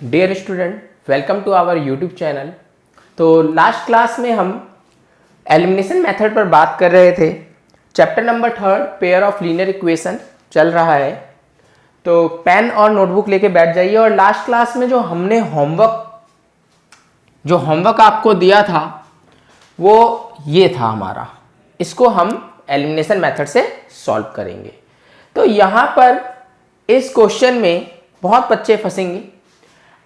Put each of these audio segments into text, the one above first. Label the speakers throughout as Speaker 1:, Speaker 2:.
Speaker 1: Dear student, welcome to our YouTube channel. तो last class में हम एलिमिनेशन मेथड पर बात कर रहे थे। Chapter number 3 pair of linear equation चल रहा है। तो पेन और नोटबुक लेके बैठ जाइए। और लास्ट क्लास में जो हमने होमवर्क आपको दिया था वो ये था हमारा। इसको हम एलिमिनेशन मेथड से सॉल्व करेंगे। तो यहाँ पर इस क्वेश्चन में बहुत बच्चे फंसेंगे।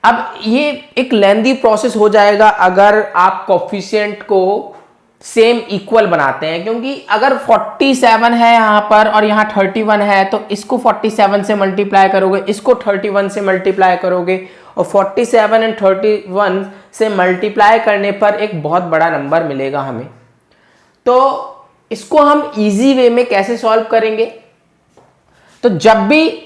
Speaker 1: अब ये एक लेंदी प्रोसेस हो जाएगा अगर आप कोफिशिएंट को सेम इक्वल बनाते हैं, क्योंकि अगर 47 है यहाँ पर और यहाँ 31 है तो इसको 47 से मल्टीप्लाई करोगे, इसको 31 से मल्टीप्लाई करोगे और 47 एंड 31 से मल्टीप्लाई करने पर एक बहुत बड़ा नंबर मिलेगा हमें। तो इसको हम इजी वे में कैसे सॉल्व करेंगे? तो जब भी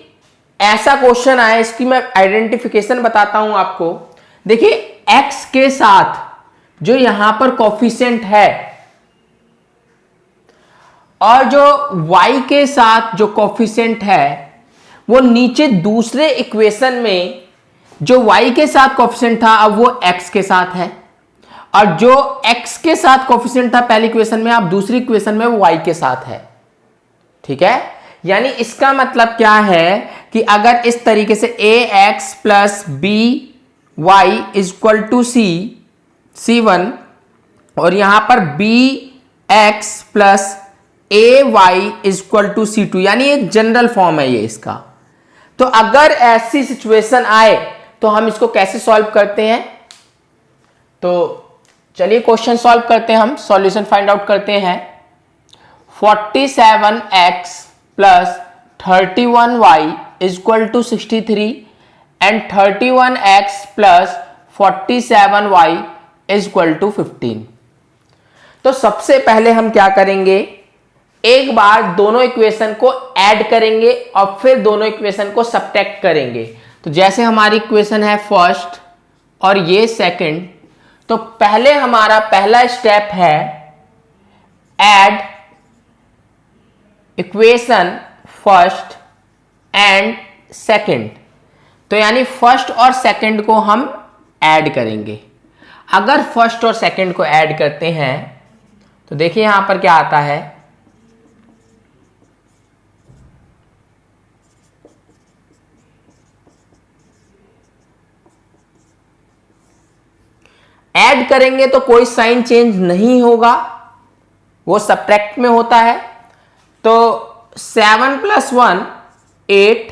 Speaker 1: ऐसा क्वेश्चन आए, इसकी मैं आइडेंटिफिकेशन बताता हूं आपको। देखिए, x के साथ जो यहां पर कोफिशिएंट है और जो y के साथ जो कोफिशिएंट है वो नीचे दूसरे इक्वेशन में जो y के साथ कोफिशिएंट था अब वो x के साथ है, और जो x के साथ कोफिशिएंट था पहली इक्वेशन में अब दूसरी इक्वेशन में वो y के साथ है। ठीक है, यानी इसका मतलब क्या है कि अगर इस तरीके से ax plus b y equal to C1 और यहां पर bx plus a y equal to C2, यानी एक जनरल फॉर्म है ये इसका। तो अगर ऐसी सिचुएशन आए तो हम इसको कैसे सॉल्व करते हैं? तो चलिए क्वेश्चन सॉल्व करते हैं, हम सॉल्यूशन फाइंड आउट करते हैं। 47x plus 31y equal to 63 and 31x plus 47y equal to 15। तो सबसे पहले हम क्या करेंगे, एक बार दोनों इक्वेशन को ऐड करेंगे और फिर दोनों इक्वेशन को सब्ट्रैक्ट करेंगे। तो जैसे हमारी इक्वेशन है फर्स्ट और ये सेकंड, तो पहले हमारा पहला स्टेप है add equation first and second. तो यानी फर्स्ट और सेकंड को हम ऐड करेंगे। अगर फर्स्ट और सेकंड को ऐड करते हैं तो देखिए यहां पर क्या आता है, ऐड करेंगे तो कोई साइन चेंज नहीं होगा, वो सब्ट्रैक्ट में होता है। तो 7 प्लस 1 8,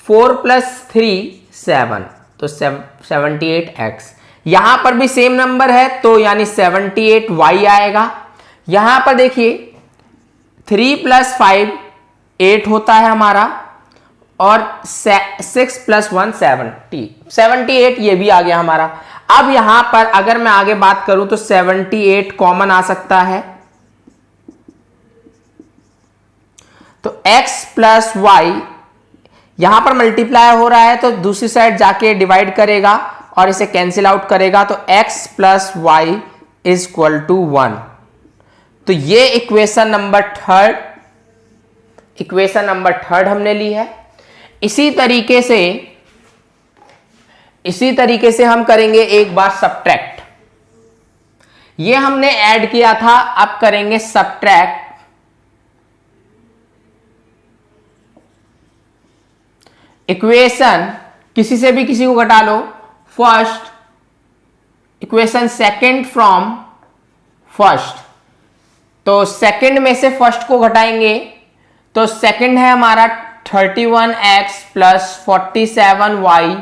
Speaker 1: 4 प्लस 3 7, तो 78x। यहां पर भी सेम नंबर है तो यानी 78y आएगा। यहां पर देखिए 3 प्लस 5 8 होता है हमारा, और 6 प्लस 1 78, ये भी आ गया हमारा। अब यहां पर अगर मैं आगे बात करूं तो 78 कॉमन आ सकता है, तो x प्लस वाई यहां पर मल्टीप्लाई हो रहा है तो दूसरी साइड जाके डिवाइड करेगा और इसे कैंसिल आउट करेगा, तो x plus y is equal to 1। तो ये इक्वेशन नंबर थर्ड हमने ली है। इसी तरीके से हम करेंगे एक बार सब्ट्रैक्ट। ये हमने ऐड किया था, अब करेंगे सब्ट्रैक्ट इक्वेशन, किसी से भी किसी को घटा लो, first equation second from first. तो सेकंड में से फर्स्ट को घटाएंगे तो सेकंड है हमारा 31x plus 47y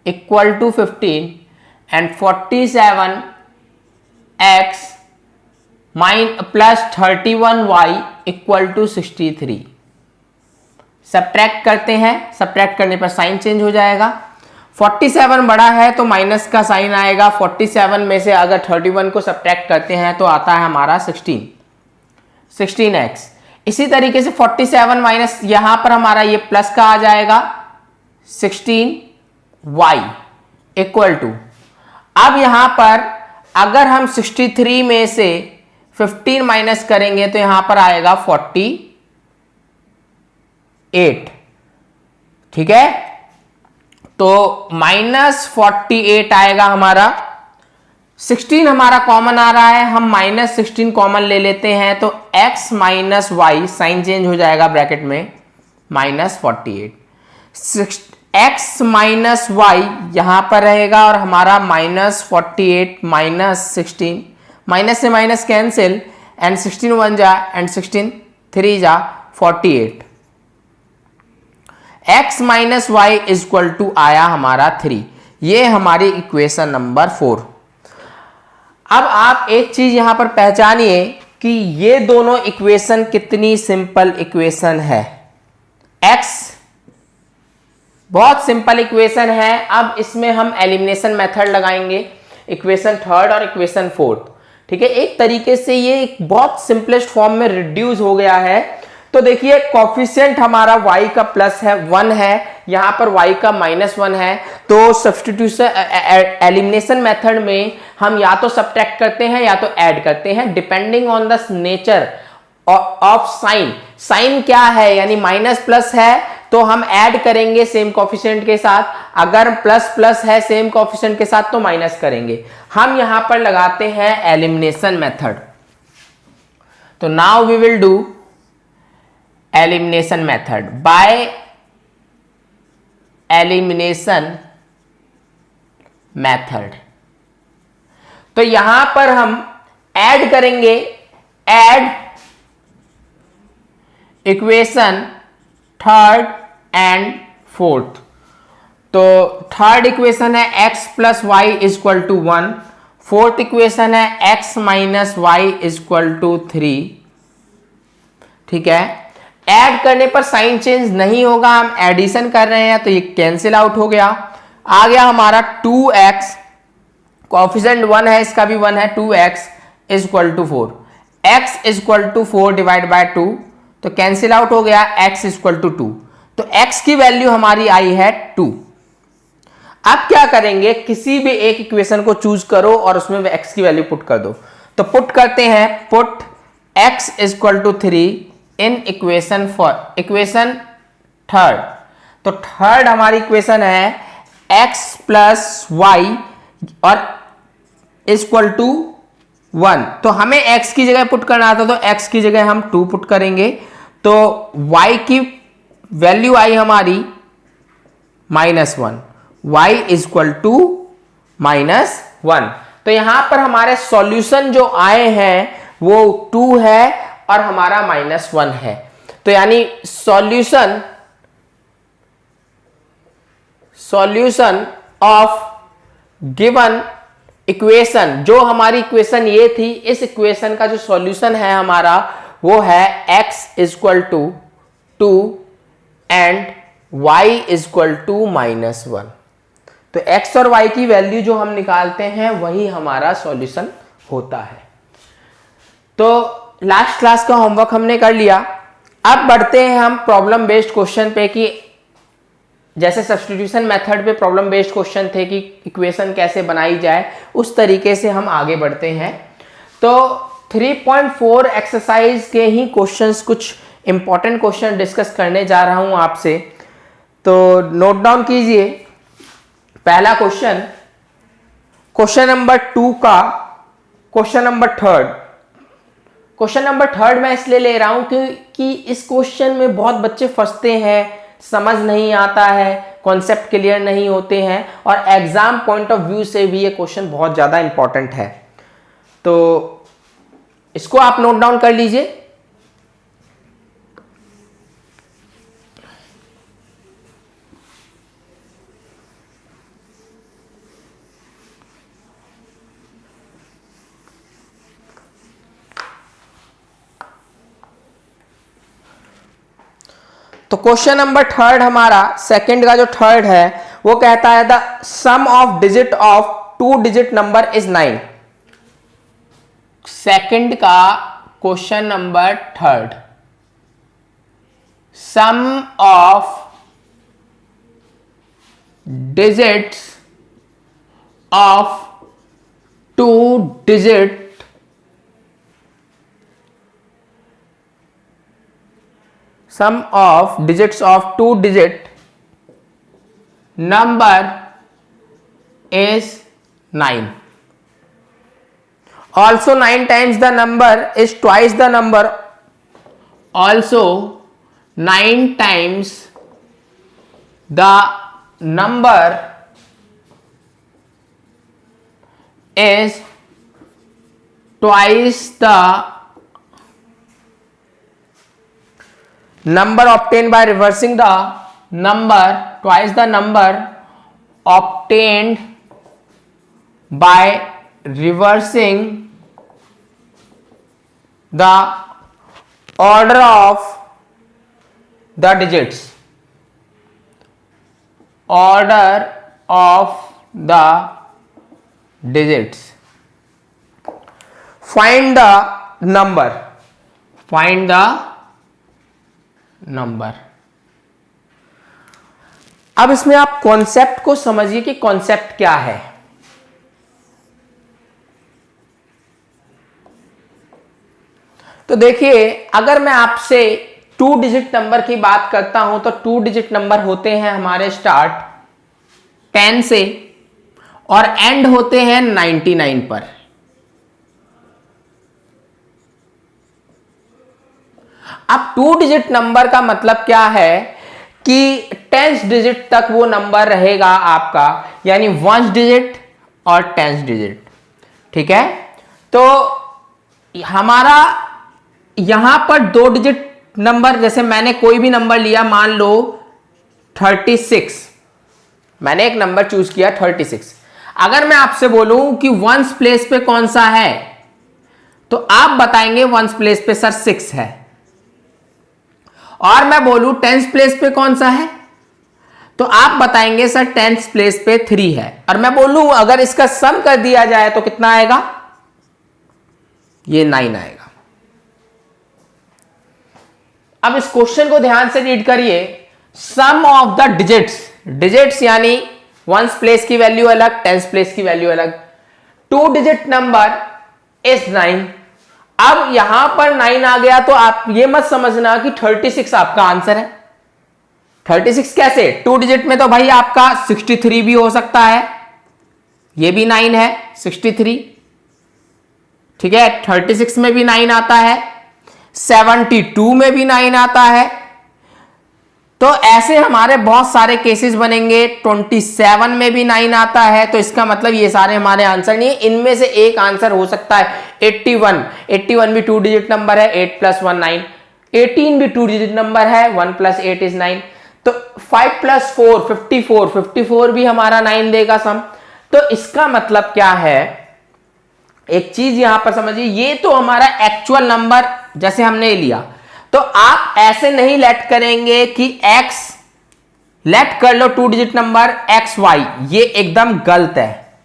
Speaker 1: equal to 15 and 47x plus 31y equal to 63। Subtract करते हैं, सब्ट्रैक्ट करने पर साइन चेंज हो जाएगा। 47 बड़ा है तो माइनस का साइन आएगा। 47 में से अगर 31 को सब्ट्रैक्ट करते हैं तो आता है हमारा 16x। इसी तरीके से 47 माइनस यहां पर हमारा ये प्लस का आ जाएगा 16y इक्वल टू, अब यहां पर अगर हम 63 में से 15 माइनस करेंगे तो यहां पर आएगा 48। ठीक है, तो -48 आएगा हमारा। 16 हमारा कॉमन आ रहा है, हम -16 कॉमन ले लेते हैं तो x minus y, sign change हो जाएगा ब्रैकेट में, -48। x माइनस वाई यहां पर रहेगा और हमारा -48 -16, माइनस से माइनस कैंसिल एंड 16 1 जा एंड 16 3 जा 48। x minus y is equal to आया हमारा 3। ये हमारी इक्वेशन नंबर 4। अब आप एक चीज यहां पर पहचानिए कि ये दोनों इक्वेशन कितनी सिंपल इक्वेशन है। x बहुत सिंपल इक्वेशन है। अब इसमें हम एलिमिनेशन मेथड लगाएंगे, इक्वेशन थर्ड और इक्वेशन फोर्थ। ठीक है, एक तरीके से ये एक बहुत सिंपलेस्ट फॉर्म में रिड्यूस हो गया है। तो देखिए कॉफिशिएंट हमारा y का प्लस है 1 है, यहां पर y का -1 है। तो सब्स्टिट्यूशन एलिमिनेशन मेथड में हम या तो सब्ट्रैक्ट करते हैं या तो ऐड करते हैं, depending on the nature of sign. Sign क्या है, यानी माइनस प्लस है तो हम ऐड करेंगे सेम कॉफिशिएंट के साथ, अगर प्लस प्लस है सेम कॉफिशिएंट के साथ तो माइनस करेंगे। हम यहां पर लगाते हैं एलिमिनेशन मेथड। तो now we will do elimination method by elimination method. तो यहां पर हम ऐड करेंगे, add equation third and fourth. तो थर्ड इक्वेशन है x plus y is equal to 1, fourth equation है x minus y is equal to 3। ठीक है, ऐड करने पर साइन चेंज नहीं होगा, हम एडिशन कर रहे हैं तो ये कैंसिल आउट हो गया। आ गया हमारा 2x, कोएफिशिएंट 1 है, इसका भी 1 है, 2x is equal to 4, x is equal to 4 divide by 2 तो कैंसिल आउट हो गया, x इज इक्वल टू 2। तो x की वैल्यू हमारी आई है 2। अब क्या करेंगे, किसी भी एक इक्वेशन को चूज करो और उसमें x की वैल्यू पुट कर दो। तो पुट करते हैं, put x is equal to 3 in equation third. तो थर्ड हमारी इक्वेशन है x प्लस वाई और इक्वल टू 1। तो हमें x की जगह पुट करना था तो x की जगह हम 2 पुट करेंगे। तो y की वैल्यू आई हमारी -1, y इज इक्वल टू -1। तो यहां पर हमारे सॉल्यूशन जो आए हैं वो 2 है और हमारा -1 है। तो यानी सॉल्यूशन ऑफ गिवन इक्वेशन, जो हमारी इक्वेशन ये थी, इस इक्वेशन का जो सॉल्यूशन है हमारा वो है x is equal to 2 and y is equal to -1। तो x और y की वैल्यू जो हम निकालते हैं वही हमारा सॉल्यूशन होता है। तो लास्ट क्लास का होमवर्क हमने कर लिया। अब बढ़ते हैं हम प्रॉब्लम बेस्ड क्वेश्चन पे कि जैसे सब्स्टिट्यूशन मेथड पे प्रॉब्लम बेस्ड क्वेश्चन थे कि इक्वेशन कैसे बनाई जाए, उस तरीके से हम आगे बढ़ते हैं। तो 3.4 एक्सरसाइज के ही क्वेश्चंस, कुछ इंपॉर्टेंट क्वेश्चन डिस्कस करने जा रहा हूं आपसे, तो नोट डाउन कीजिए। पहला क्वेश्चन, क्वेश्चन नंबर 2 का question number third. Question number third मैं इसलिए ले रहा हूं क्योंकि इस क्वेश्चन में बहुत बच्चे फंसते हैं, समझ नहीं आता है, कॉन्सेप्ट क्लियर नहीं होते हैं और एग्जाम पॉइंट ऑफ व्यू से भी ये क्वेश्चन बहुत ज्यादा इंपॉर्टेंट है। तो इसको आप नोट डाउन कर लीजिए। तो क्वेश्चन नंबर थर्ड हमारा, सेकंड का जो थर्ड है वो कहता है the sum of digit of 2 digit number is 9। Second का question number third, sum of digits of 2 digit sum of digits of 2 digit number is 9. Also 9 times the number is twice the number. Also 9 times the number is twice the number obtained by reversing the number, twice the number obtained by reversing the order of the digits. Order of the digits. Find the number. Find the number. अब इसमें आप concept को समझिए कि concept क्या है. तो देखिए, अगर मैं आपसे 2 डिजिट नंबर की बात करता हूं तो 2 डिजिट नंबर होते हैं हमारे स्टार्ट 10 से और एंड होते हैं 99 पर. अब 2 डिजिट नंबर का मतलब क्या है कि 10th डिजिट तक वो नंबर रहेगा आपका, यानी 1st डिजिट और 10th डिजिट. ठीक है, तो हमारा यहां पर 2 डिजिट नंबर, जैसे मैंने कोई भी नंबर लिया, मान लो 36, मैंने एक नंबर चूज किया 36. अगर मैं आपसे बोलूं कि 1st प्लेस पे कौन सा है, तो आप बताएंगे 1st प्लेस पे सर 6 है. और मैं बोलूं 10th प्लेस पे कौन सा है, तो आप बताएंगे सर 10th प्लेस पे 3 है. और मैं बोलूं अगर इसका सम कर दिया जाए तो कितना आएगा, ये 9 आएगा. अब इस क्वेश्चन को ध्यान से रीड करिए. सम ऑफ द डिजिट्स, डिजिट्स यानी 1st प्लेस की वैल्यू अलग, 10th प्लेस की वैल्यू अलग. 2 डिजिट नंबर इज 9. अब यहां पर 9 आ गया तो आप ये मत समझना कि 36 आपका आंसर है. 36 कैसे, 2 डिजिट में तो भाई आपका 63 भी हो सकता है, ये भी 9 है 63. ठीक है, 36 में भी 9 आता है, 72 में भी 9 आता है. तो ऐसे हमारे बहुत सारे केसेस बनेंगे. 27 में भी 9 आता है. तो इसका मतलब ये सारे हमारे आंसर नहीं है, इनमें से एक आंसर हो सकता है 81. 81 भी 2 डिजिट नंबर है, 8 + 1 9. 18 भी 2 डिजिट नंबर है, 1 + 8 is 9. तो 5 + 4 54. 54 भी हमारा 9 देगा सम. तो इसका मतलब क्या है, एक चीज यहां पर समझिए, ये तो हमारा एक्चुअल नंबर जैसे हमने लिया, तो आप ऐसे नहीं लेट करेंगे कि x लेट कर लो 2 डिजिट नंबर xy, ये एकदम गलत है.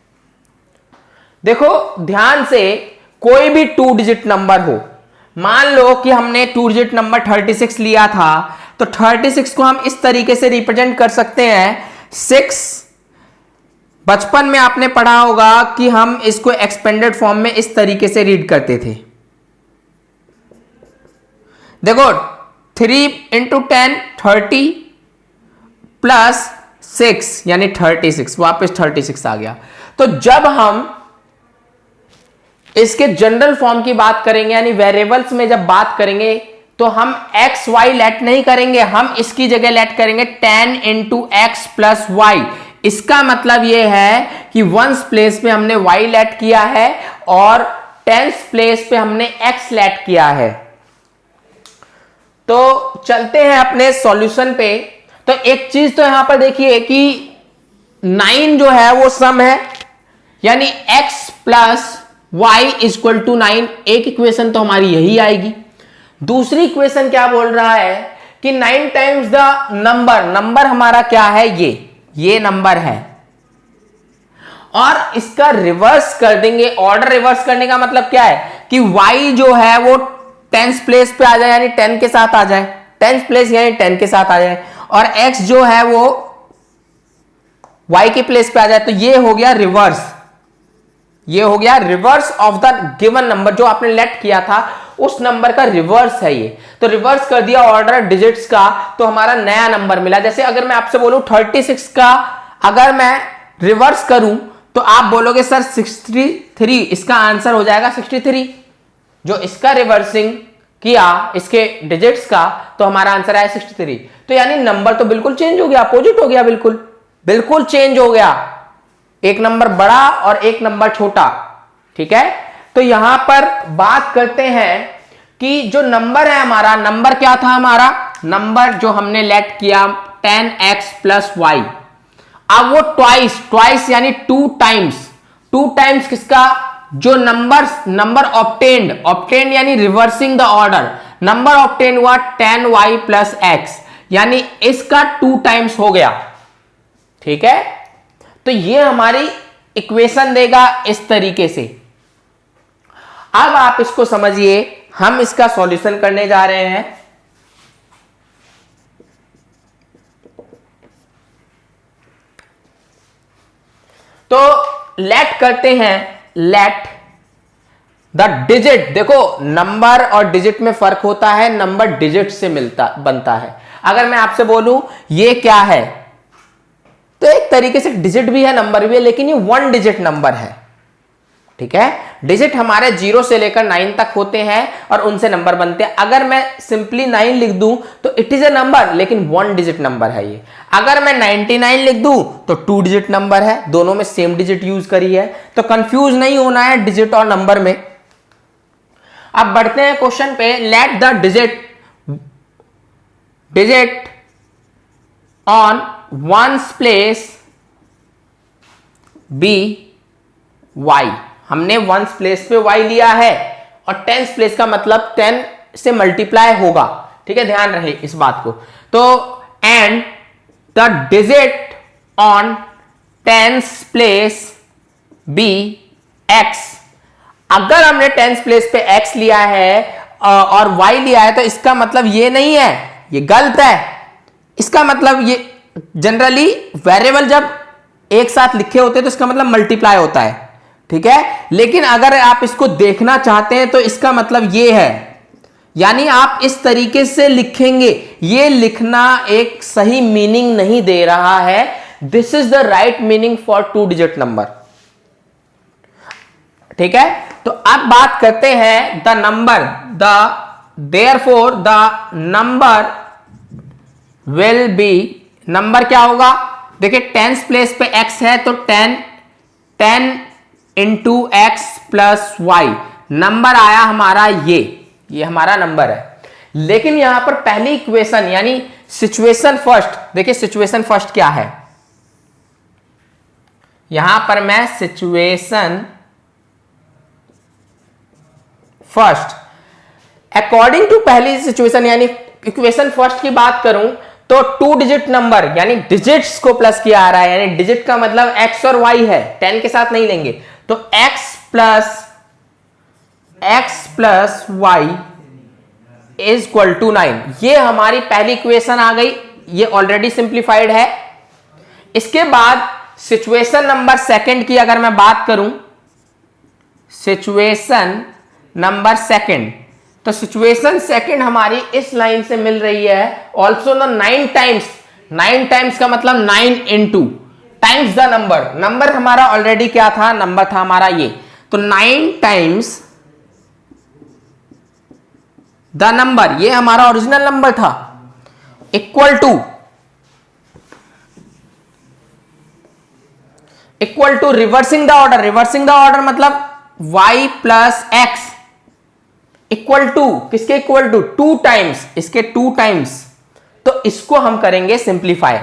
Speaker 1: देखो ध्यान से, कोई भी 2 डिजिट नंबर हो, मान लो कि हमने 2 डिजिट नंबर 36 लिया था, तो 36 को हम इस तरीके से रिप्रेजेंट कर सकते हैं. 6, बचपन में आपने पढ़ा होगा कि हम इसको एक्सपेंडेड फॉर्म में इस तरीके से रीड करते थे. देखो 3 × 10 30 प्लस 6 यानी 36, वापस 36 आ गया. तो जब हम इसके जनरल फॉर्म की बात करेंगे, यानी वेरिएबल्स में जब बात करेंगे, तो हम एक्स वाई लेट नहीं करेंगे, हम इसकी जगह लेट करेंगे 10 × x + y. इसका मतलब यह है कि 1st प्लेस पे हमने y लेट किया है और 10th प्लेस पे हमने x लेट किया है. तो चलते हैं अपने सॉल्यूशन पे. तो एक चीज तो यहां पर देखिए कि 9 जो है वो सम है, यानी x + y = 9. एक इक्वेशन तो हमारी यही आएगी. दूसरी इक्वेशन क्या बोल रहा है कि 9 टाइम्स द नंबर हमारा क्या है, ये नंबर है, और इसका रिवर्स कर देंगे. ऑर्डर रिवर्स करने का मतलब क्या है कि y जो है वो 10th प्लेस पे आ जाए, यानी 10 के साथ आ जाए, 10th प्लेस यानी 10 के साथ आ जाए, और x जो है वो y के प्लेस पे आ जाए. तो ये हो गया रिवर्स, ये हो गया reverse of the given number. जो आपने लेट किया था उस नंबर का रिवर्स है ये. तो रिवर्स कर दिया ऑर्डर डिजिट्स का, तो हमारा नया नंबर मिला. जैसे अगर मैं आपसे बोलूं 36 का अगर मैं रिवर्स करूं तो आप बोलोगे सर 63, इसका आंसर हो जाएगा 63। जो इसका रिवर्सिंग किया इसके डिजिट्स का तो हमारा आंसर आया 63। तो यानी नंबर तो बिल्कुल चेंज हो गया, अपोजिट हो गया, बिल्कुल बिल्कुल चेंज हो गया, एक नंबर बड़ा और एक नंबर छोटा। ठीक है, तो यहां पर बात करते हैं कि जो नंबर है हमारा, नंबर क्या था हमारा, नंबर जो हमने लेट किया 10x प्लस वाई, अब वो ट्वाइस यानी टू टाइम्स किसका, जो नंबर ऑब्टेन्ड यानी reversing the order, number obtain हुआ 10y प्लस x, यानी इसका 2 टाइम्स हो गया। ठीक है, तो ये हमारी इक्वेशन देगा इस तरीके से। अब आप इसको समझिए, हम इसका सॉल्यूशन करने जा रहे हैं। तो लेट करते हैं, लेट द डिजिट, देखो नंबर और डिजिट में फर्क होता है, नंबर डिजिट से बनता है। अगर मैं आपसे बोलूं ये क्या है, तो एक तरीके से डिजिट भी है नंबर भी है, लेकिन ये 1 डिजिट नंबर है। ठीक है, डिजिट हमारे 0 से लेकर 9 तक होते हैं और उनसे नंबर बनते हैं। अगर मैं सिंपली 9 लिख दूं तो इट इज ए नंबर, लेकिन 1 डिजिट नंबर है ये। अगर मैं 99 लिख दूं तो 2 डिजिट नंबर है, दोनों में सेम डिजिट यूज करी है। तो कंफ्यूज नहीं होना है डिजिट और नंबर में। अब बढ़ते हैं क्वेश्चन पे, let the digit on ones place be y, हमने वंस प्लेस पे y लिया है और टेंस प्लेस का मतलब 10 से मल्टीप्लाई होगा। ठीक है, ध्यान रहे इस बात को। तो and the digit on tens place be x, अगर हमने टेंस प्लेस पे x लिया है और y लिया है तो इसका मतलब ये नहीं है, ये गलत है। इसका मतलब ये जनरली वेरिएबल जब एक साथ लिखे होते हैं तो इसका मतलब मल्टीप्लाई होता है। ठीक है, लेकिन अगर आप इसको देखना चाहते हैं तो इसका मतलब ये है, यानी आप इस तरीके से लिखेंगे, ये लिखना एक सही मीनिंग नहीं दे रहा है। This is the right meaning for 2 digit number. ठीक है, तो अब बात करते हैं the number, therefore the number will be, number क्या होगा, देखिए टेंस प्लेस पे x है तो 10 into x plus y, number आया हमारा ये हमारा नंबर है। लेकिन यहां पर पहली इक्वेशन यानी सिचुएशन फर्स्ट, देखिए सिचुएशन फर्स्ट क्या है, यहां पर मैं सिचुएशन फर्स्ट अकॉर्डिंग टू पहली सिचुएशन यानी इक्वेशन फर्स्ट की बात करूं तो 2 डिजिट नंबर यानी डिजिट्स को प्लस किया आ रहा है, यानी डिजिट का मतलब x और y है, 10 के साथ नहीं लेंगे। तो x प्लस y इज इक्वल टू 9, ये हमारी पहली इक्वेशन आ गई, ये ऑलरेडी सिंप्लीफाइड है। इसके बाद सिचुएशन नंबर सेकंड की अगर मैं बात करूं, सिचुएशन नंबर सेकंड, तो सिचुएशन सेकंड हमारी इस लाइन से मिल रही है, ऑल्सो नो 9 टाइम्स का मतलब 9 इंटू टाइम्स द नंबर हमारा ऑलरेडी क्या था, नंबर था हमारा ये, तो 9 टाइम्स द नंबर, ये हमारा ओरिजिनल नंबर था, equal to reversing the order मतलब y plus x equal to किसके इक्वल टू 2 टाइम्स, इसके 2 टाइम्स। तो इसको हम करेंगे सिंप्लीफाई।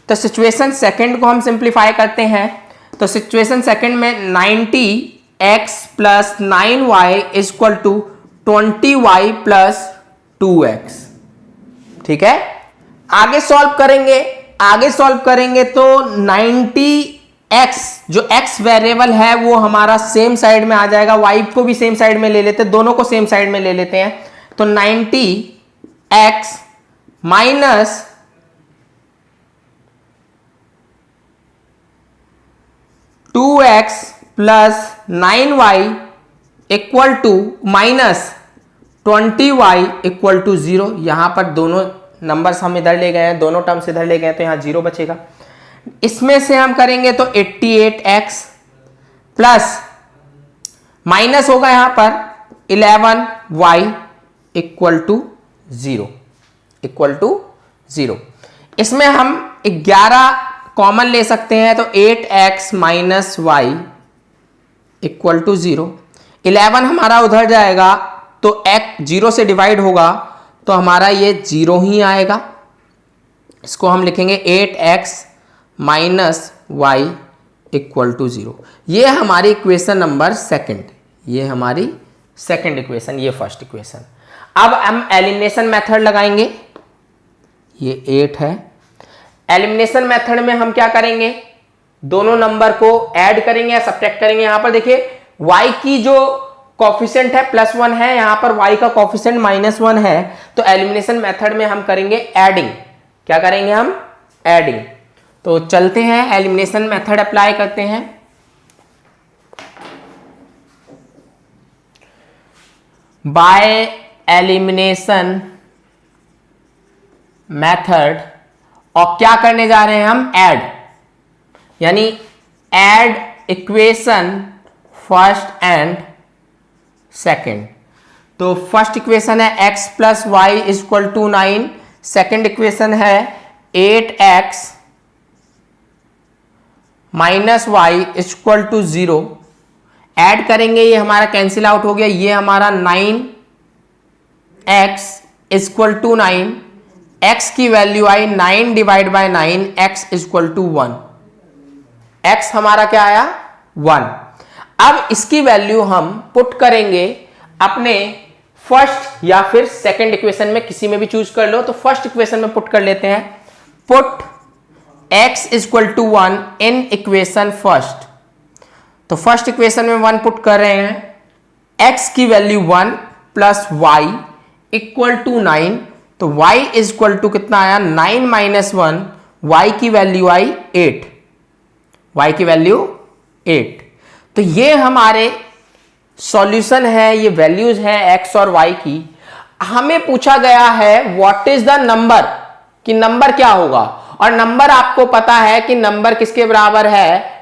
Speaker 1: तो सिचुएशन सेकंड को हम सिंप्लीफाई करते हैं, तो सिचुएशन सेकंड में 90x plus 9y is equal to 20y plus 2x। ठीक है, आगे सॉल्व करेंगे तो 90x जो x वेरिएबल है वो हमारा सेम साइड में आ जाएगा, y को भी सेम साइड में ले लेते हैं, दोनों को सेम साइड में ले लेते हैं। तो 90x minus 2x plus 9y equal to minus 20y equal to 0। यहां पर दोनों नंबर्स हम इधर ले गए हैं, दोनों टर्म्स इधर ले गए तो यहां 0 बचेगा। इसमें से हम करेंगे तो 88x प्लस माइनस होगा यहां पर 11y इक्वल टू 0 इसमें हम 11 कॉमन ले सकते हैं तो 8x minus y equal to 0। 11 हमारा उधर जाएगा तो x 0 से डिवाइड होगा तो हमारा ये 0 ही आएगा। इसको हम लिखेंगे 8x minus y equal to 0। ये हमारी इक्वेशन नंबर सेकंड, ये हमारी सेकंड इक्वेशन, ये फर्स्ट इक्वेशन। अब हम एलिमिनेशन मेथड लगाएंगे। ये 8 है। एलिमिनेशन मेथड में हम क्या करेंगे, दोनों नंबर को ऐड करेंगे या सब्ट्रैक्ट करेंगे। यहां पर देखिए y की जो कोफिशिएंट है +1 है, यहां पर y का कोफिशिएंट -1 है, तो एलिमिनेशन मेथड में हम करेंगे एडिंग। क्या करेंगे हम? एडिंग। तो चलते हैं एलिमिनेशन मेथड अप्लाई करते हैं। बाय एलिमिनेशन मेथड, और क्या करने जा रहे हैं हम? ऐड, यानी add equation first and second. तो फर्स्ट इक्वेशन है x plus y equal to 9, second equation है 8x minus y equal to 0। Add करेंगे, ये हमारा कैंसिल आउट हो गया, ये हमारा 9x इक्वल टू 9, x की वैल्यू आई 9 divide by 9, x equal to 1। x हमारा क्या आया? 1। अब इसकी वैल्यू हम पुट करेंगे अपने फर्स्ट या फिर सेकंड इक्वेशन में, किसी में भी चूज कर लो। तो फर्स्ट इक्वेशन में पुट कर लेते हैं। Put x equal to 1 in equation first. तो फर्स्ट इक्वेशन में 1 पुट कर रहे हैं। x की value 1 plus y equal to 9, तो y इक्वल टू कितना आया? 9 माइनस 1, y की वैल्यू आई 8, y की वैल्यू 8। तो ये हमारे सॉल्यूशन है, ये वैल्यूज है x और y की। हमें पूछा गया है व्हाट इज द नंबर, कि नंबर क्या होगा, और नंबर आपको पता है कि नंबर किसके बराबर है?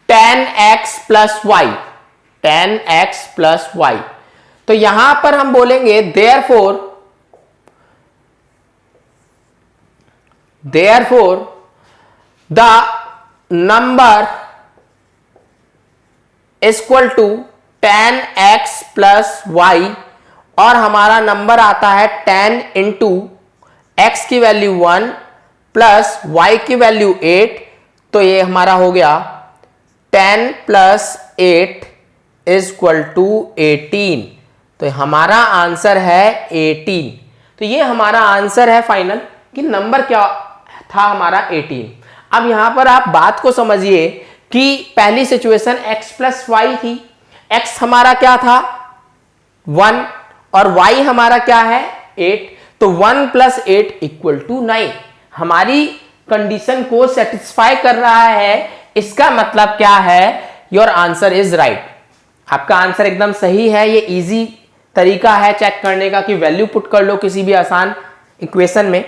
Speaker 1: 10x plus Y, 10x plus Y. तो यहां पर हम बोलेंगे therefore the number equal to 10x plus y, और हमारा नंबर आता है 10 इंटू x की वैल्यू 1 प्लस y की वैल्यू 8। तो ये हमारा हो गया 10 प्लस 8 इक्वल टू 18। तो हमारा आंसर है 18। तो ये हमारा आंसर है फाइनल, कि नंबर क्या था हमारा? 18। अब यहां पर आप बात को समझिए कि पहली सिचुएशन x प्लस वाई थी। x हमारा क्या था? 1, और y हमारा क्या है? 8। तो 1 प्लस 8 इक्वल टू 9 हमारी कंडीशन को सेटिस्फाई कर रहा है। इसका मतलब क्या है? Your answer is right. आपका आंसर एकदम सही है। ये इजी तरीका है चेक करने का कि वैल्यू पुट कर लो किसी भी आसान इक्वेशन में।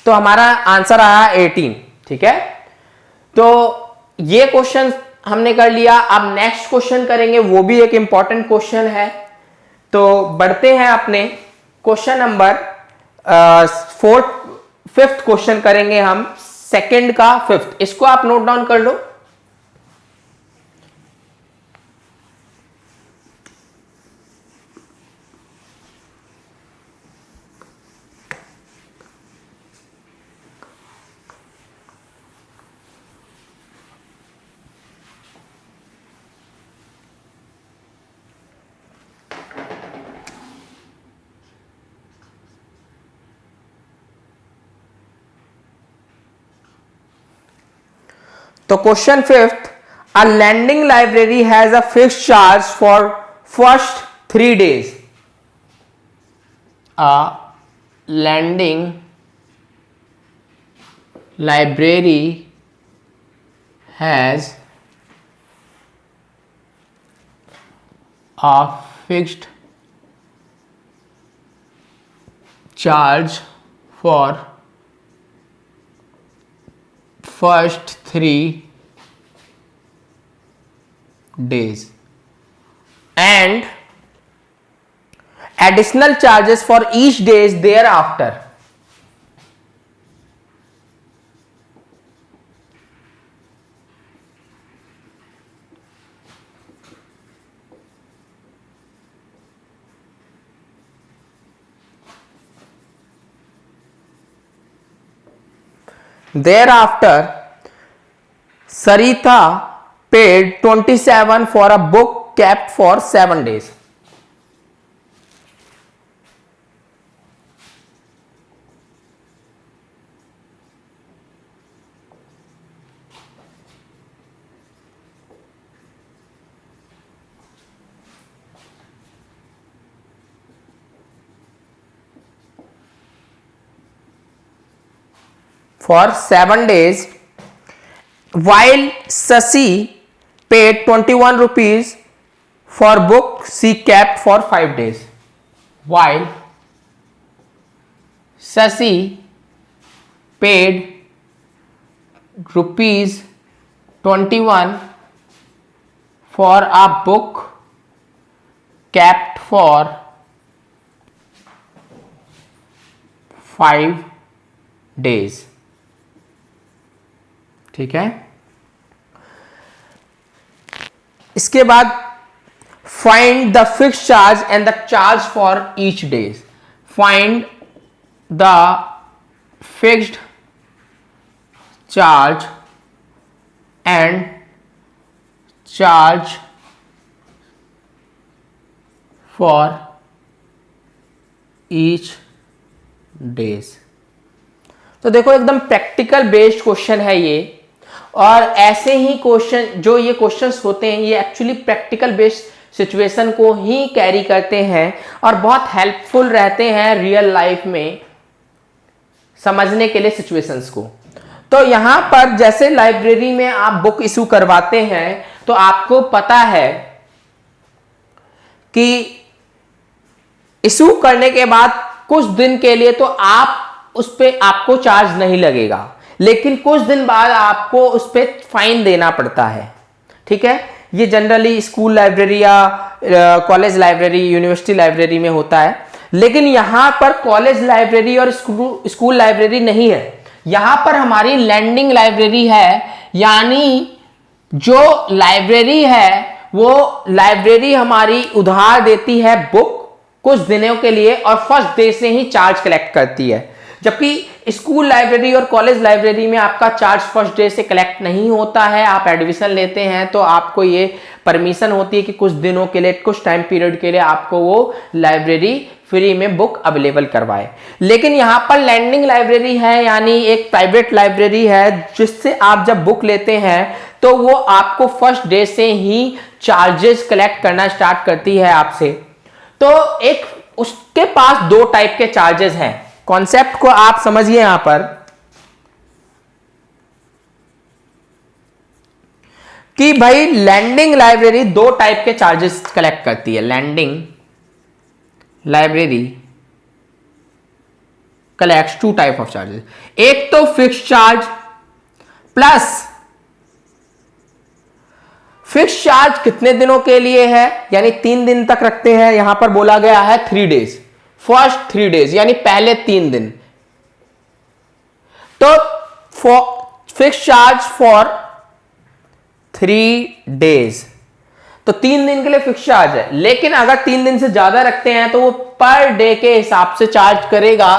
Speaker 1: तो हमारा आंसर आया 18। ठीक है, तो ये क्वेश्चन हमने कर लिया। अब नेक्स्ट क्वेश्चन करेंगे, वो भी एक इंपॉर्टेंट क्वेश्चन है। तो बढ़ते हैं अपने क्वेश्चन नंबर 5th क्वेश्चन करेंगे हम, सेकंड का 5th। इसको आप नोट डाउन कर लो। तो question 5th, a lending library has a fixed charge for first 3 days. A lending library has a fixed charge for first 3 days and additional charges for each days thereafter. Thereafter, Sarita paid 27 for a book kept for 7 days. For 7 days, while Sasi paid 21 rupees for book she kept for 5 days. While Sasi paid rupees 21 for a book kept for 5 days. ठीक है, इसके बाद find the fix charge and the charge for each days. Find the fixed charge and charge for each days. तो देखो एकदम practical based question है ये, और ऐसे ही क्वेश्चन जो ये क्वेश्चंस होते हैं ये एक्चुअली प्रैक्टिकल बेस्ड सिचुएशन को ही कैरी करते हैं और बहुत हेल्पफुल रहते हैं रियल लाइफ में समझने के लिए सिचुएशंस को. तो यहां पर जैसे लाइब्रेरी में आप बुक इशू करवाते हैं तो आपको पता है कि इशू करने के बाद कुछ दिन के लिए तो आप उस पे आपको चार्ज नहीं लगेगा, लेकिन कुछ दिन बाद आपको उस पर फाइन देना पड़ता है. ठीक है, ये जनरली स्कूल लाइब्रेरी या कॉलेज लाइब्रेरी, यूनिवर्सिटी लाइब्रेरी में होता है, लेकिन यहां पर कॉलेज लाइब्रेरी और स्कूल लाइब्रेरी नहीं है. यहां पर हमारी लैंडिंग लाइब्रेरी है, यानी जो लाइब्रेरी है वो लाइब्रेरी हमारी उधार देती है बुक कुछ दिनों के लिए और फर्स्ट डे से ही चार्ज कलेक्ट करती है. जबकि स्कूल लाइब्रेरी और कॉलेज लाइब्रेरी में आपका चार्ज फर्स्ट डे से कलेक्ट नहीं होता है. आप एडमिशन लेते हैं तो आपको ये परमिशन होती है कि कुछ दिनों के लिए, कुछ टाइम पीरियड के लिए आपको वो लाइब्रेरी फ्री में बुक अवेलेबल करवाए. लेकिन यहाँ पर लैंडिंग लाइब्रेरी है, यानी एक प्राइवेट लाइब्रेरी है जिससे आप जब बुक लेते हैं तो वो आपको फर्स्ट डे से ही चार्जेस कलेक्ट करना स्टार्ट करती है आपसे. तो एक उसके पास दो टाइप के चार्जेस हैं. कॉन्सेप्ट को आप समझिए यहां पर कि भाई लैंडिंग लाइब्रेरी दो टाइप के चार्जेस कलेक्ट करती है. Lending library collects two type of charges. एक तो fix charge plus fix charge कितने दिनों के लिए है, यानी 3 दिन तक रखते हैं. यहां पर बोला गया है 3 डेज, फर्स्ट 3 डेज यानी पहले 3 दिन. तो फिक्स चार्ज फॉर 3 डेज, तो 3 दिन के लिए फिक्स चार्ज है. लेकिन अगर 3 दिन से ज्यादा रखते हैं तो वो पर डे के हिसाब से चार्ज करेगा,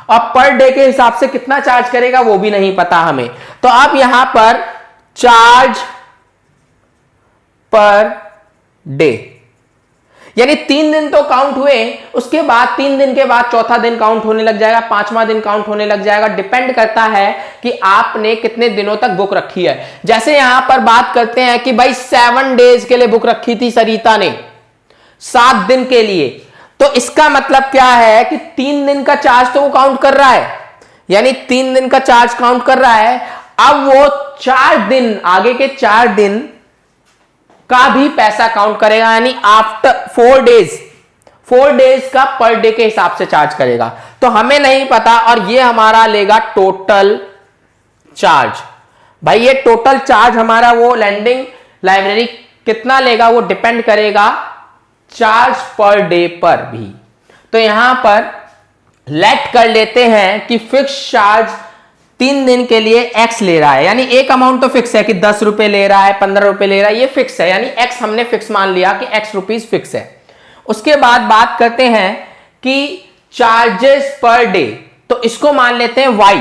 Speaker 1: और पर डे के हिसाब से कितना चार्ज करेगा वो भी नहीं पता हमें. तो आप यहां पर चार्ज पर डे, यानी 3 दिन तो काउंट हुए, उसके बाद 3 दिन के बाद चौथा दिन काउंट होने लग जाएगा, 5वां दिन काउंट होने लग जाएगा. डिपेंड करता है कि आपने कितने दिनों तक बुक रखी है. जैसे यहां पर बात करते हैं कि भाई 7 डेज के लिए बुक रखी थी सरिता ने, 7 दिन के लिए, तो इसका मतलब क्या है कि 3 दिन का चार्ज तो वो काउंट कर रहा है, यानी 3 दिन का चार्ज काउंट कर रहा है. अब वो 4 दिन, आगे के 4 दिन का भी पैसा काउंट करेगा, यानी आफ्टर 4 डेज का पर डे के हिसाब से चार्ज करेगा. तो हमें नहीं पता, और ये हमारा लेगा टोटल चार्ज. भाई ये टोटल चार्ज हमारा वो लैंडिंग लाइब्रेरी कितना लेगा वो डिपेंड करेगा चार्ज पर डे पर भी। तो यहां पर लेट कर लेते हैं कि फिक्स चार्ज 3 दिन के लिए x ले रहा है, यानी एक अमाउंट तो फिक्स है कि 10 रुपए ले रहा है, 15 रुपए ले रहा है, ये फिक्स है, यानी x हमने फिक्स मान लिया कि x रुपीज फिक्स है। उसके बाद बात करते हैं कि चार्जेस पर डे, तो इसको मान लेते हैं y,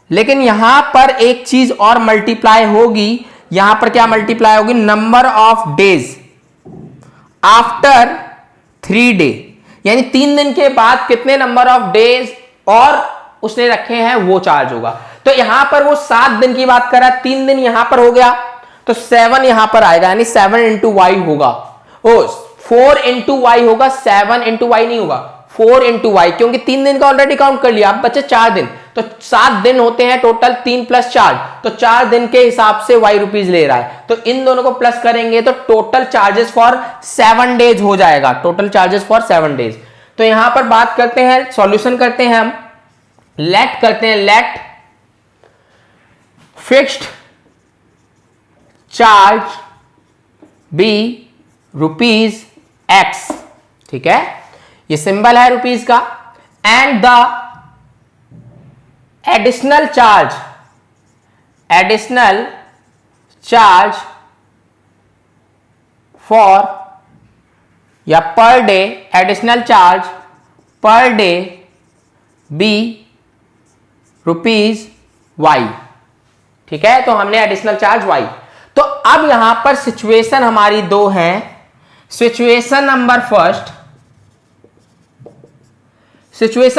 Speaker 1: लेकिन यहां पर एक चीज और मल्टीप्लाई होगी। यहां पर क्या मल्टीप्लाई होगी? Number of days after 3 day, यानी 3 दिन के बाद कितने नंबर ऑफ डेज और उसने रखे हैं वो चार्ज होगा। तो यहां पर वो 7 दिन की बात कर रहा है, 3 दिन यहां पर हो गया तो 7 यहां पर आएगा, यानी 7 इंटू वाई होगा, 4 इंटू वाई होगा, 7 इंटू वाई नहीं होगा, 4 इंटू वाई, क्योंकि 3 दिन का ऑलरेडी काउंट कर लिया, अब बचे 4 दिन, तो 7 दिन होते हैं टोटल, 3 प्लस 4, तो 4 दिन के हिसाब से वाई रुपीज ले रहा है। तो इन दोनों को प्लस करेंगे तो टोटल चार्जेस फॉर 7 डेज हो जाएगा, टोटल चार्जेस फॉर 7 डेज। तो यहां पर बात करते हैं, सॉल्यूशन करते हैं हम, लेट करते हैं, let fixed charge be rupees x, ठीक है, ये सिंबल है रुपीज का, and the additional charge for या per day, additional charge per day be rupees y, ठीक है। तो हमने एडिशनल चार्ज वाई। तो अब यहां पर सिचुएशन हमारी दो हैं। सिचुएशन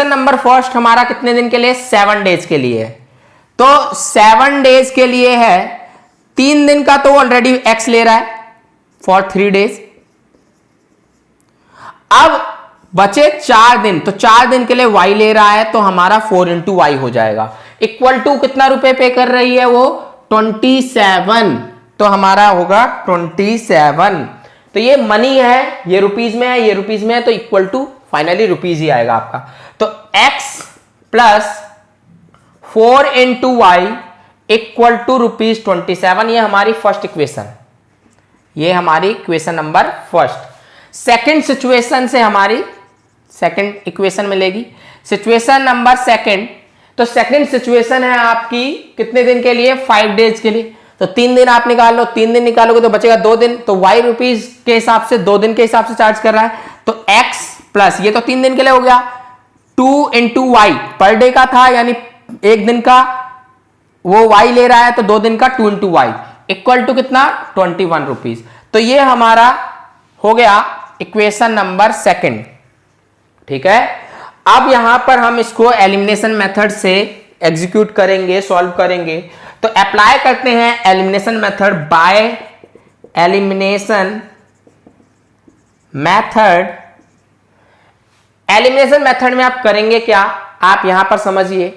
Speaker 1: नंबर फर्स्ट हमारा कितने दिन के लिए? 7 डेज के लिए है। तो 7 डेज के लिए है, 3 दिन का तो ऑलरेडी एक्स ले रहा है फॉर 3 डेज। अब बचे 4 दिन, तो 4 दिन के लिए y ले रहा है, तो हमारा 4 इंटू वाई हो जाएगा, इक्वल टू कितना रुपए पे कर रही है वो? 27, तो हमारा होगा 27। तो ये मनी है, ये रुपीज में है, ये रुपीज में है, तो इक्वल टू फाइनली रुपीज ही आएगा आपका। तो x plus 4 into y equal to rupees 27, ये हमारी फर्स्ट इक्वेशन, ये हमारी equation number first. Second situation से हमारी सेकंड इक्वेशन मिलेगी, सिचुएशन नंबर सेकंड। तो सेकंड सिचुएशन है आपकी कितने दिन के लिए? 5 डेज के लिए। तो 3 दिन आप निकाल लो, 3 दिन निकालोगे तो बचेगा 2 दिन, तो y रुपीज के हिसाब से 2 दिन के हिसाब से चार्ज कर रहा है। तो x प्लस, ये तो 3 दिन के लिए हो गया, 2 इंटू वाई, पर डे का था यानी 1 दिन का वो y ले रहा है, तो 2 दिन का 2 इंटू वाई इक्वल टू कितना? 21 रुपीज। तो ये हमारा हो गया इक्वेशन नंबर सेकंड, ठीक है। अब यहां पर हम इसको एलिमिनेशन मेथड से एग्जीक्यूट करेंगे, सॉल्व करेंगे। तो अप्लाई करते हैं elimination method. By elimination method में आप करेंगे क्या? आप यहां पर समझिए,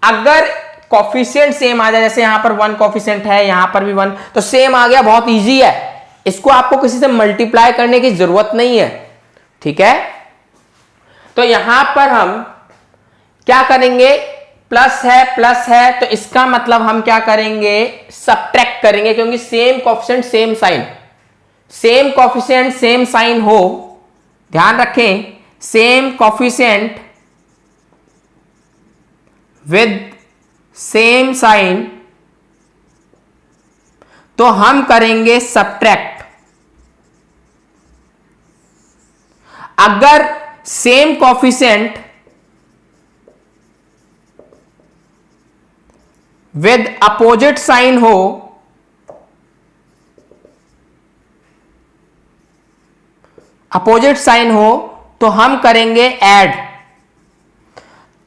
Speaker 1: अगर कॉफिशिएंट सेम आ जाए, जैसे यहां पर 1 कॉफिशिएंट है, यहां पर भी 1, तो सेम आ गया, बहुत इजी है, इसको आपको किसी से मल्टीप्लाई करने की जरूरत नहीं है, ठीक है। तो यहां पर हम क्या करेंगे? प्लस है, तो इसका मतलब हम क्या करेंगे? सब्ट्रैक्ट करेंगे, क्योंकि same coefficient same sign, same coefficient same sign हो, ध्यान रखें, same coefficient with same sign, तो हम करेंगे सब्ट्रैक्ट। अगर same coefficient with opposite sign हो, तो हम करेंगे ऐड।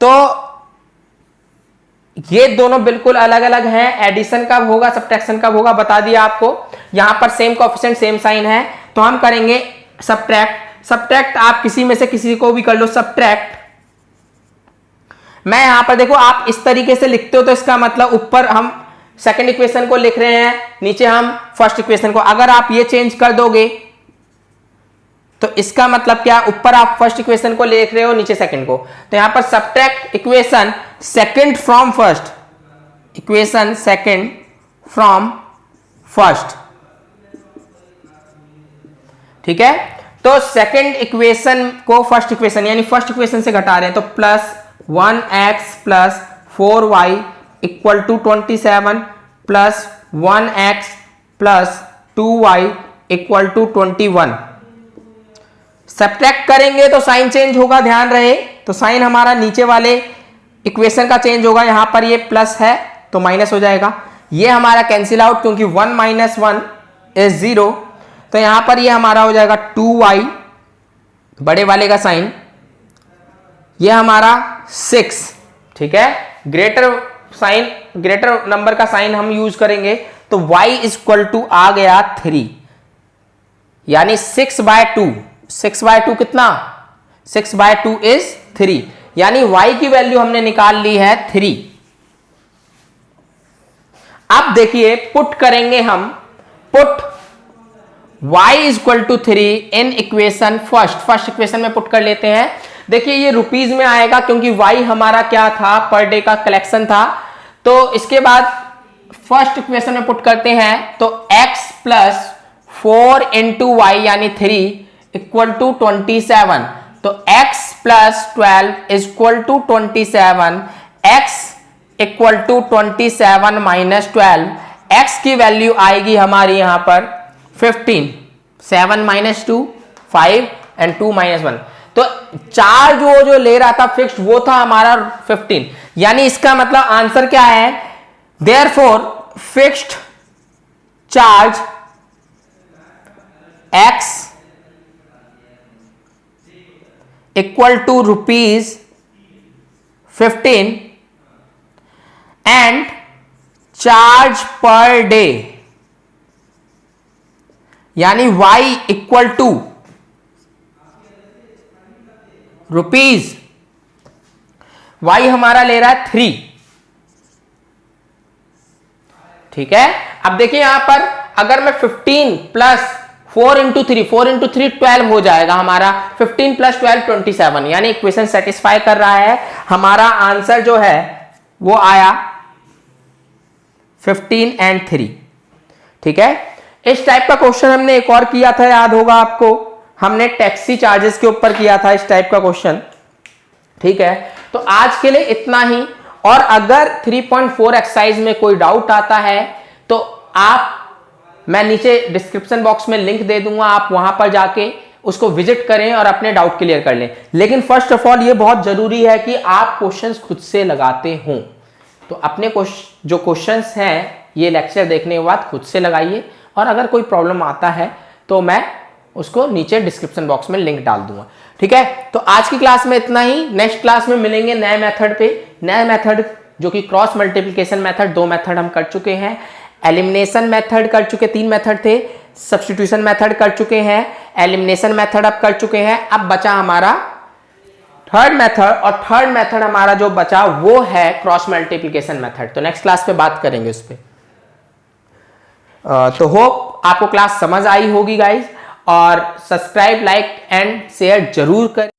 Speaker 1: तो ये दोनों बिल्कुल अलग अलग हैं, एडिशन कब होगा, सब्ट्रैक्शन कब होगा बता दिया आपको। यहां पर सेम कॉफिशिएंट सेम साइन है, तो हम करेंगे सब्ट्रैक्ट आप किसी में से किसी को भी कर लो, सब्ट्रैक्ट। मैं यहां पर देखो, आप इस तरीके से लिखते हो तो इसका मतलब ऊपर हम सेकंड इक्वेशन को लिख रहे हैं, नीचे हम फर्स्ट इक्वेशन को। अगर आप ये चेंज कर दोगे तो इसका मतलब क्या? ऊपर आप फर्स्ट इक्वेशन को लिख रहे हो, नीचे सेकंड को। तो यहां पर subtract equation second from first, equation second from first. ठीक है, तो सेकंड इक्वेशन को फर्स्ट इक्वेशन यानी फर्स्ट इक्वेशन से घटा रहे हैं, तो plus 1x plus 4y equal to 27 plus 1x plus 2y equal to 21। Subtract करेंगे तो साइन चेंज होगा, ध्यान रहे, तो साइन हमारा नीचे वाले इक्वेशन का चेंज होगा, यहां पर ये प्लस है तो माइनस हो जाएगा, ये हमारा कैंसिल आउट क्योंकि 1 माइनस 1 इज 0, तो यहां पर ये हमारा हो जाएगा 2y बड़े वाले का साइन, ये हमारा 6। ठीक है, ग्रेटर नंबर का साइन हम यूज करेंगे, तो y इक्वल टू आ गया 3, यानी 6/2। 6/2 कितना? 6/2 इज 3, यानी y की वैल्यू हमने निकाल ली है 3। अब देखिए पुट करेंगे हम, put y equal to 3 in equation first equation में पुट कर लेते हैं। देखिए ये रुपीज में आएगा क्योंकि y हमारा क्या था, पर डे का कलेक्शन था, तो इसके बाद फर्स्ट इक्वेशन में पुट करते हैं, तो x प्लस 4 इंटू वाई यानी 3 इक्वल टू 27, तो x plus 12 equal to 27, x equal to 27 minus 12, x की वैल्यू आएगी हमारी यहां पर 15, 7 माइनस 2 5 एंड 2 माइनस 1, तो चार्ज वो जो ले रहा था फिक्स्ड वो था हमारा 15, यानी इसका मतलब आंसर क्या है, therefore fixed charge x equal to ₹15 and charge per day यानी y equal to rupees, y हमारा ले रहा है 3। ठीक है, अब देखिए यहां पर अगर मैं 15 प्लस 4 इंटू 3 12 हो जाएगा हमारा, 15 प्लस 12 27, यानी इक्वेशन सेटिस्फाई कर रहा है, हमारा आंसर जो है वो आया 15 एंड 3। ठीक है, इस टाइप का क्वेश्चन हमने एक और किया था, याद होगा आपको, हमने टैक्सी चार्जेस के ऊपर किया था इस टाइप का क्वेश्चन। ठीक है, तो आज के लिए इतना ही, और अगर 3.4 एक्सरसाइज में कोई डाउट आता है तो आप, मैं नीचे डिस्क्रिप्शन बॉक्स में लिंक दे दूंगा, आप वहां पर जाके उसको विजिट करें और अपने डाउट क्लियर कर लें। लेकिन फर्स्ट ऑफ ऑल ये बहुत जरूरी है कि आप क्वेश्चंस खुद से लगाते हों, तो अपने जो क्वेश्चंस हैं ये लेक्चर देखने के बाद खुद से लगाइए, और अगर कोई प्रॉब्लम आता है तो मैं उसको नीचे डिस्क्रिप्शन बॉक्स में लिंक डाल दूंगा। ठीक है, तो आज की क्लास में इतना ही, नेक्स्ट क्लास में मिलेंगे नए मेथड पे, नए मेथड जो कि क्रॉस मल्टीप्लिकेशन मेथड, 2 मेथड हम कर चुके हैं, एलिमिनेशन मेथड कर चुके, 3 मेथड थे, सब्स्टिट्यूशन मेथड कर चुके हैं, एलिमिनेशन मेथड अब कर चुके हैं, अब बचा हमारा थर्ड मेथड, और थर्ड मेथड हमारा जो बचा वो है क्रॉस मल्टीप्लिकेशन मेथड। तो नेक्स्ट क्लास पे बात करेंगे उस पर। तो होप आपको क्लास समझ आई होगी गाइज, और सब्सक्राइब, लाइक एंड शेयर जरूर करें।